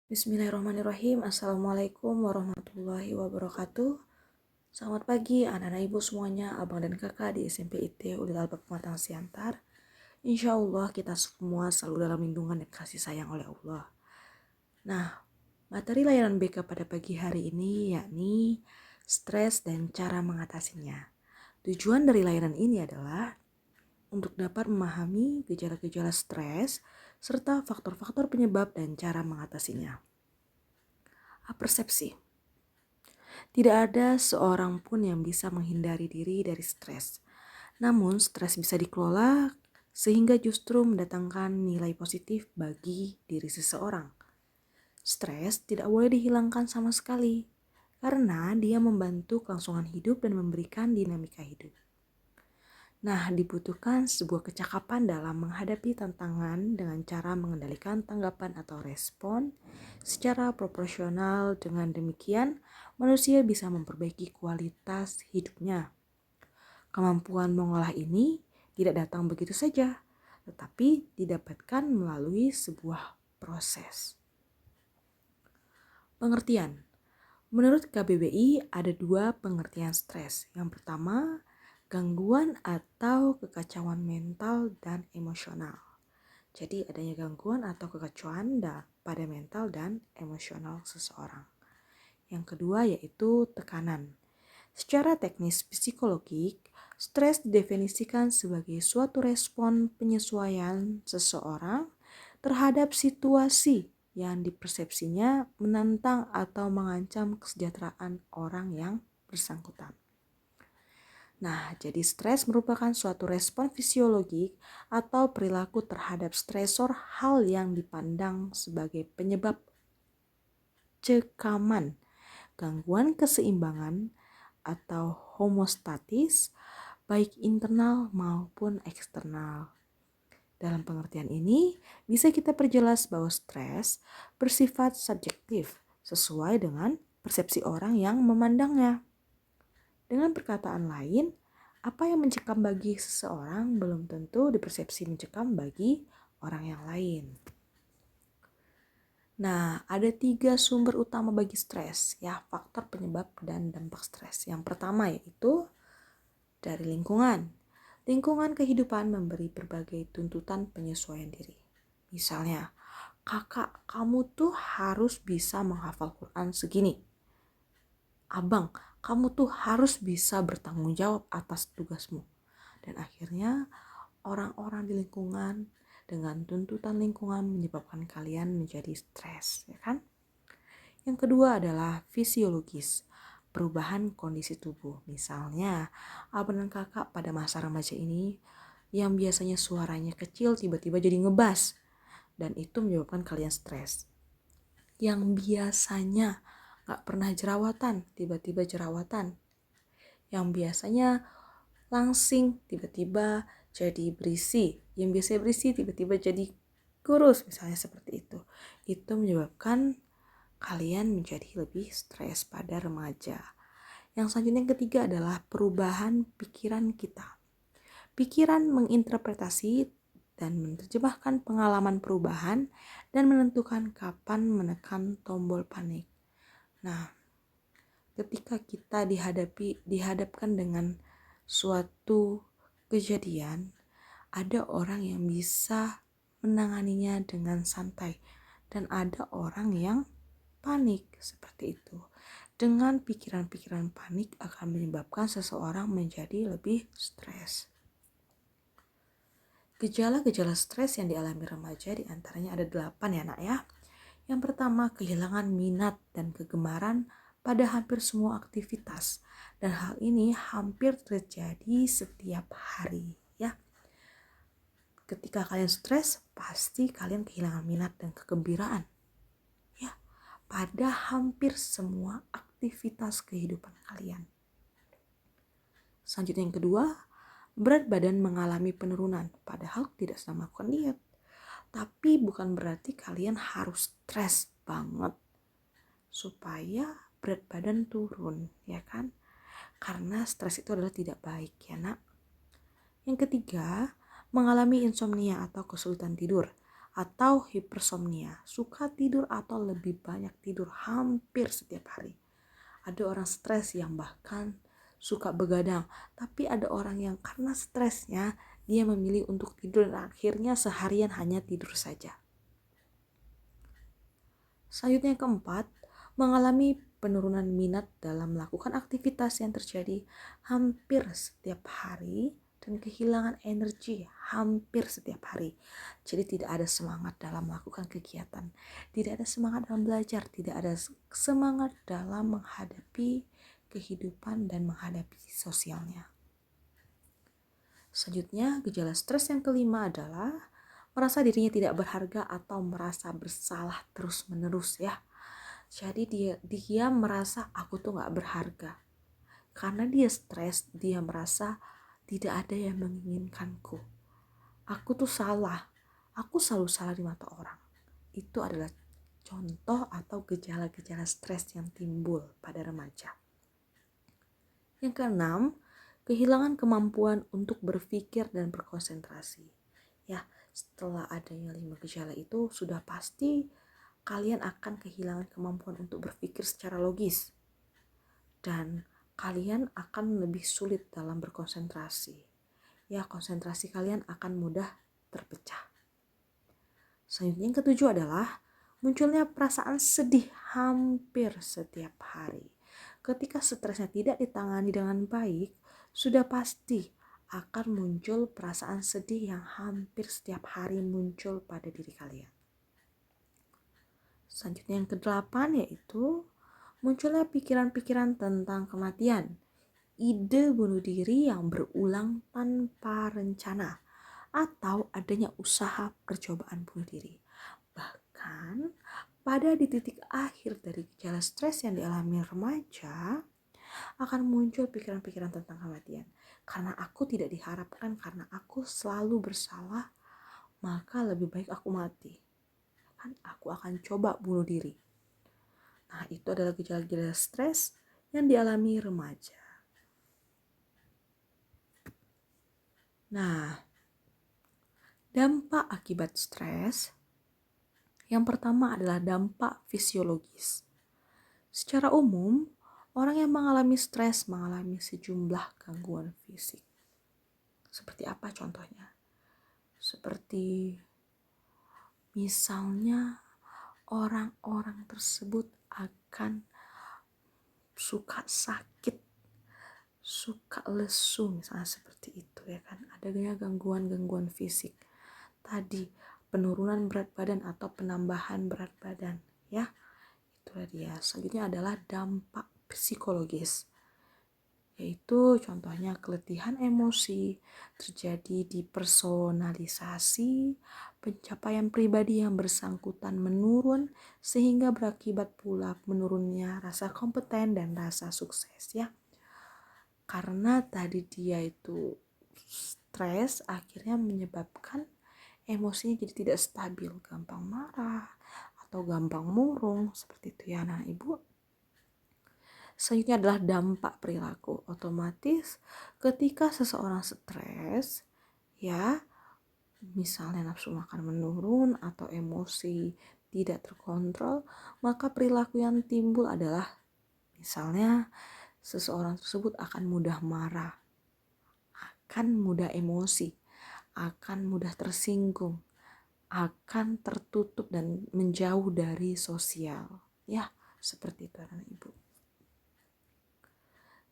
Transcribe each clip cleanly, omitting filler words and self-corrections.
Bismillahirrahmanirrahim. Assalamualaikum warahmatullahi wabarakatuh. Selamat pagi anak-anak ibu semuanya, abang dan kakak di SMP IT Ulil Albab Pematang Siantar. Insya Allah kita semua selalu dalam lindungan dan kasih sayang oleh Allah. Nah, materi layanan BK pada pagi hari ini yakni stres dan cara mengatasinya. Tujuan dari layanan ini adalah untuk dapat memahami gejala-gejala stres serta faktor-faktor penyebab dan cara mengatasinya. Persepsi. Tidak ada seorang pun yang bisa menghindari diri dari stres. Namun stres bisa dikelola sehingga justru mendatangkan nilai positif bagi diri seseorang. Stres tidak boleh dihilangkan sama sekali karena dia membantu kelangsungan hidup dan memberikan dinamika hidup. Nah, dibutuhkan sebuah kecakapan dalam menghadapi tantangan dengan cara mengendalikan tanggapan atau respon secara proporsional. Dengan demikian, manusia bisa memperbaiki kualitas hidupnya. Kemampuan mengolah ini tidak datang begitu saja, tetapi didapatkan melalui sebuah proses. Pengertian. Menurut KBBI ada dua pengertian stres. Yang pertama, gangguan atau kekacauan mental dan emosional. Jadi adanya gangguan atau kekacauan pada mental dan emosional seseorang. Yang kedua yaitu tekanan. Secara teknis psikologik, stres didefinisikan sebagai suatu respon penyesuaian seseorang terhadap situasi yang dipersepsinya menantang atau mengancam kesejahteraan orang yang bersangkutan. Nah, jadi stres merupakan suatu respon fisiologik atau perilaku terhadap stresor, hal yang dipandang sebagai penyebab cekaman, gangguan keseimbangan atau homostatis baik internal maupun eksternal. Dalam pengertian ini, bisa kita perjelas bahwa stres bersifat subjektif sesuai dengan persepsi orang yang memandangnya. Dengan perkataan lain, apa yang mencekam bagi seseorang belum tentu dipersepsi mencekam bagi orang yang lain. Nah, ada 3 sumber utama bagi stres, ya, faktor penyebab dan dampak stres. Yang pertama yaitu dari lingkungan. Lingkungan kehidupan memberi berbagai tuntutan penyesuaian diri. Misalnya, kakak, kamu tuh harus bisa menghafal Quran segini. Abang, kamu tuh harus bisa bertanggung jawab atas tugasmu. Dan akhirnya, orang-orang di lingkungan dengan tuntutan lingkungan menyebabkan kalian menjadi stres, ya kan? Yang kedua adalah fisiologis. Perubahan kondisi tubuh. Misalnya, abang dan kakak pada masa remaja ini yang biasanya suaranya kecil tiba-tiba jadi ngebas, dan itu menyebabkan kalian stres. Yang biasanya gak pernah jerawatan tiba-tiba jerawatan. Yang biasanya langsing tiba-tiba jadi berisi. Yang biasanya berisi tiba-tiba jadi kurus, misalnya seperti itu. Itu menyebabkan kalian menjadi lebih stres pada remaja. Yang selanjutnya yang ketiga adalah perubahan pikiran kita. Pikiran menginterpretasi dan menerjemahkan pengalaman perubahan dan menentukan kapan menekan tombol panik. Nah, ketika kita dihadapkan dengan suatu kejadian, ada orang yang bisa menanganinya dengan santai dan ada orang yang panik seperti itu. Dengan pikiran-pikiran panik akan menyebabkan seseorang menjadi lebih stres. Gejala-gejala stres yang dialami remaja diantaranya ada 8 ya nak ya. Yang pertama, kehilangan minat dan kegemaran pada hampir semua aktivitas. Dan hal ini hampir terjadi setiap hari ya. Ketika kalian stres, pasti kalian kehilangan minat dan kegembiraan pada hampir semua aktivitas kehidupan kalian. Selanjutnya yang kedua, berat badan mengalami penurunan, padahal tidak sedang melakukan diet. Tapi bukan berarti kalian harus stres banget supaya berat badan turun, ya kan? Karena stres itu adalah tidak baik ya nak. Yang ketiga, mengalami insomnia atau kesulitan tidur. atau hipersomnia, suka tidur atau lebih banyak tidur hampir setiap hari. Ada orang stres yang bahkan suka begadang, tapi ada orang yang karena stresnya dia memilih untuk tidur dan akhirnya seharian hanya tidur saja. Selanjutnya yang keempat, mengalami penurunan minat dalam melakukan aktivitas yang terjadi hampir setiap hari dan kehilangan energi hampir setiap hari. Jadi tidak ada semangat dalam melakukan kegiatan, tidak ada semangat dalam belajar, tidak ada semangat dalam menghadapi kehidupan dan menghadapi sosialnya. Selanjutnya, gejala stres yang kelima adalah merasa dirinya tidak berharga atau merasa bersalah terus-menerus ya. Jadi dia merasa aku tuh gak berharga. Karena dia stres, dia merasa tidak ada yang menginginkanku. Aku tuh salah. Aku selalu salah di mata orang. Itu adalah contoh atau gejala-gejala stres yang timbul pada remaja. Yang keenam, kehilangan kemampuan untuk berpikir dan berkonsentrasi. Ya, setelah adanya 5 gejala itu sudah pasti kalian akan kehilangan kemampuan untuk berpikir secara logis. Dan kalian akan lebih sulit dalam berkonsentrasi. Ya, konsentrasi kalian akan mudah terpecah. Selanjutnya yang ketujuh adalah munculnya perasaan sedih hampir setiap hari. Ketika stresnya tidak ditangani dengan baik, sudah pasti akan muncul perasaan sedih yang hampir setiap hari muncul pada diri kalian. Selanjutnya yang kedelapan yaitu munculnya pikiran-pikiran tentang kematian, ide bunuh diri yang berulang tanpa rencana, atau adanya usaha percobaan bunuh diri. Bahkan pada di titik akhir dari gejala stres yang dialami remaja akan muncul pikiran-pikiran tentang kematian. Karena aku tidak diharapkan, karena aku selalu bersalah, maka lebih baik aku mati. Aku akan coba bunuh diri. Nah, itu adalah gejala-gejala stres yang dialami remaja. Nah, dampak akibat stres yang pertama adalah dampak fisiologis. Secara umum, orang yang mengalami stres mengalami sejumlah gangguan fisik. Seperti apa contohnya? Seperti misalnya orang-orang tersebut akan suka sakit, suka lesu misalnya seperti itu ya kan. Adanya gangguan-gangguan fisik. Tadi penurunan berat badan atau penambahan berat badan ya. Itulah dia. Selanjutnya adalah dampak psikologis. Yaitu contohnya keletihan emosi, terjadi depersonalisasi, pencapaian pribadi yang bersangkutan menurun sehingga berakibat pula menurunnya rasa kompeten dan rasa sukses ya. Karena tadi dia itu stres akhirnya menyebabkan emosinya jadi tidak stabil, gampang marah atau gampang murung seperti itu ya. Nah, Ibu, selanjutnya adalah dampak perilaku. Otomatis ketika seseorang stres, ya, misalnya nafsu makan menurun atau emosi tidak terkontrol, maka perilaku yang timbul adalah misalnya seseorang tersebut akan mudah marah, akan mudah emosi, akan mudah tersinggung, akan tertutup dan menjauh dari sosial. Ya, seperti itu anak Ibu.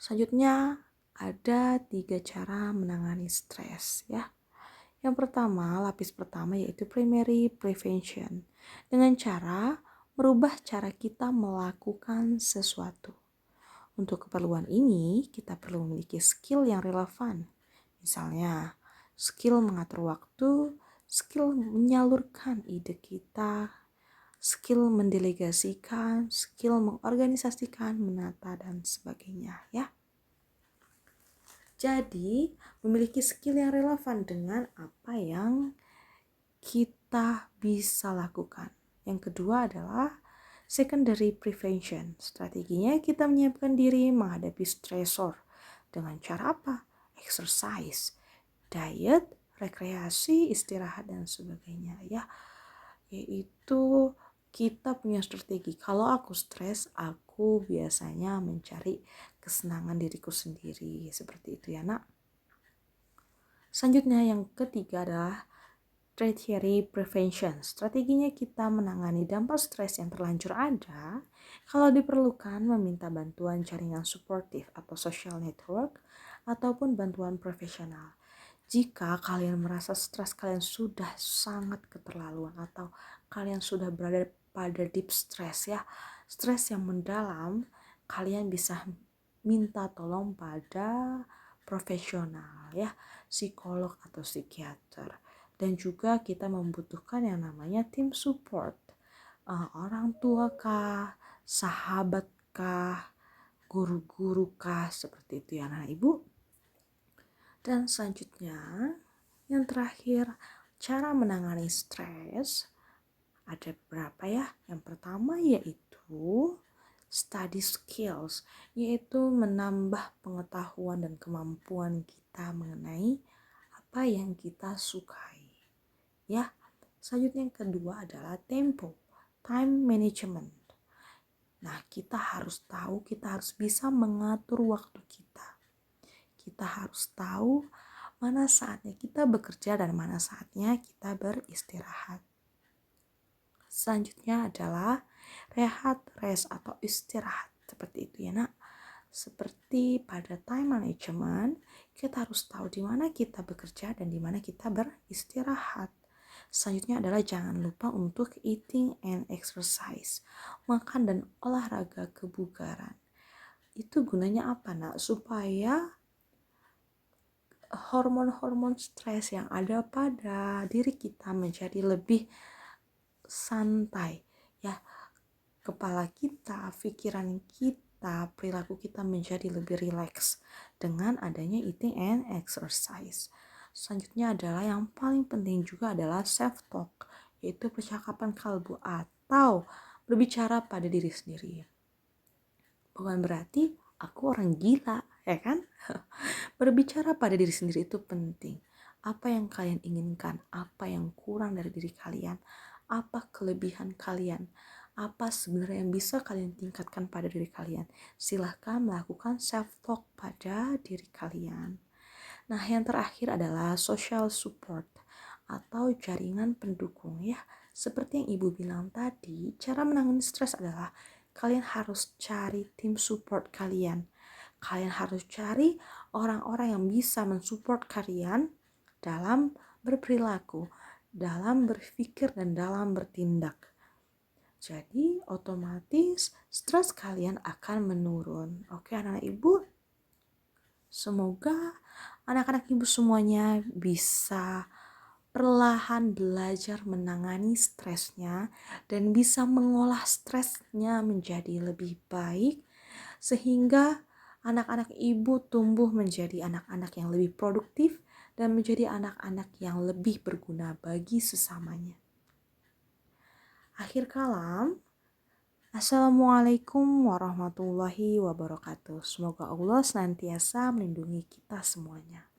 Selanjutnya ada 3 cara menangani stres ya. Yang pertama, lapis pertama yaitu primary prevention. Dengan cara merubah cara kita melakukan sesuatu. Untuk keperluan ini, kita perlu memiliki skill yang relevan. Misalnya, skill mengatur waktu, skill menyalurkan ide kita, skill mendelegasikan, skill mengorganisasikan, menata, dan sebagainya ya. Jadi, memiliki skill yang relevan dengan apa yang kita bisa lakukan. Yang kedua adalah secondary prevention. Strateginya kita menyiapkan diri menghadapi stresor. Dengan cara apa? Exercise, diet, rekreasi, istirahat, dan sebagainya ya. yaitu kita punya strategi. Kalau aku stres, aku biasanya mencari kesenangan diriku sendiri. Seperti itu ya nak. Selanjutnya yang ketiga adalah tertiary prevention. Strateginya kita menangani dampak stres yang terlanjur ada. Kalau diperlukan meminta bantuan jaringan suportif atau social network ataupun bantuan profesional. Jika kalian merasa stres kalian sudah sangat keterlaluan atau kalian sudah berada pada deep stress ya, stres yang mendalam, kalian bisa minta tolong pada profesional ya, psikolog atau psikiater. Dan juga kita membutuhkan yang namanya tim support, orang tua kah, sahabat kah, guru-guru kah, seperti itu ya anak ibu. Dan selanjutnya yang terakhir, cara menangani stres ada beberapa ya. Yang pertama yaitu study skills, yaitu menambah pengetahuan dan kemampuan kita mengenai apa yang kita sukai. Ya, selanjutnya yang kedua adalah tempo, time management. Nah, kita harus tahu, kita harus bisa mengatur waktu kita. Kita harus tahu mana saatnya kita bekerja dan mana saatnya kita beristirahat. Selanjutnya adalah rehat, rest atau istirahat. Seperti itu ya nak. Seperti pada time management, kita harus tahu di mana kita bekerja dan di mana kita beristirahat. Selanjutnya adalah jangan lupa untuk eating and exercise, makan dan olahraga kebugaran. Itu gunanya apa nak? Supaya hormon-hormon stres yang ada pada diri kita menjadi lebih santai ya. Kepala kita, pikiran kita, perilaku kita menjadi lebih rileks dengan adanya eating and exercise. Selanjutnya adalah yang paling penting juga adalah self talk, yaitu percakapan kalbu atau berbicara pada diri sendiri. Bukan berarti aku orang gila, ya kan? Berbicara pada diri sendiri itu penting. Apa yang kalian inginkan, apa yang kurang dari diri kalian, apa kelebihan kalian, apa sebenarnya yang bisa kalian tingkatkan pada diri kalian. Silahkan melakukan self talk pada diri kalian. Nah, yang terakhir adalah social support atau jaringan pendukung ya. Seperti yang Ibu bilang tadi, cara menangani stres adalah kalian harus cari tim support kalian. Kalian harus cari orang-orang yang bisa mensupport kalian dalam berperilaku, dalam berpikir dan dalam bertindak. Jadi otomatis stres kalian akan menurun. Oke anak-anak ibu, semoga anak-anak ibu semuanya bisa perlahan belajar menangani stresnya dan bisa mengolah stresnya menjadi lebih baik sehingga anak-anak ibu tumbuh menjadi anak-anak yang lebih produktif dan menjadi anak-anak yang lebih berguna bagi sesamanya. Akhir kalam, Assalamualaikum warahmatullahi wabarakatuh. Semoga Allah senantiasa melindungi kita semuanya.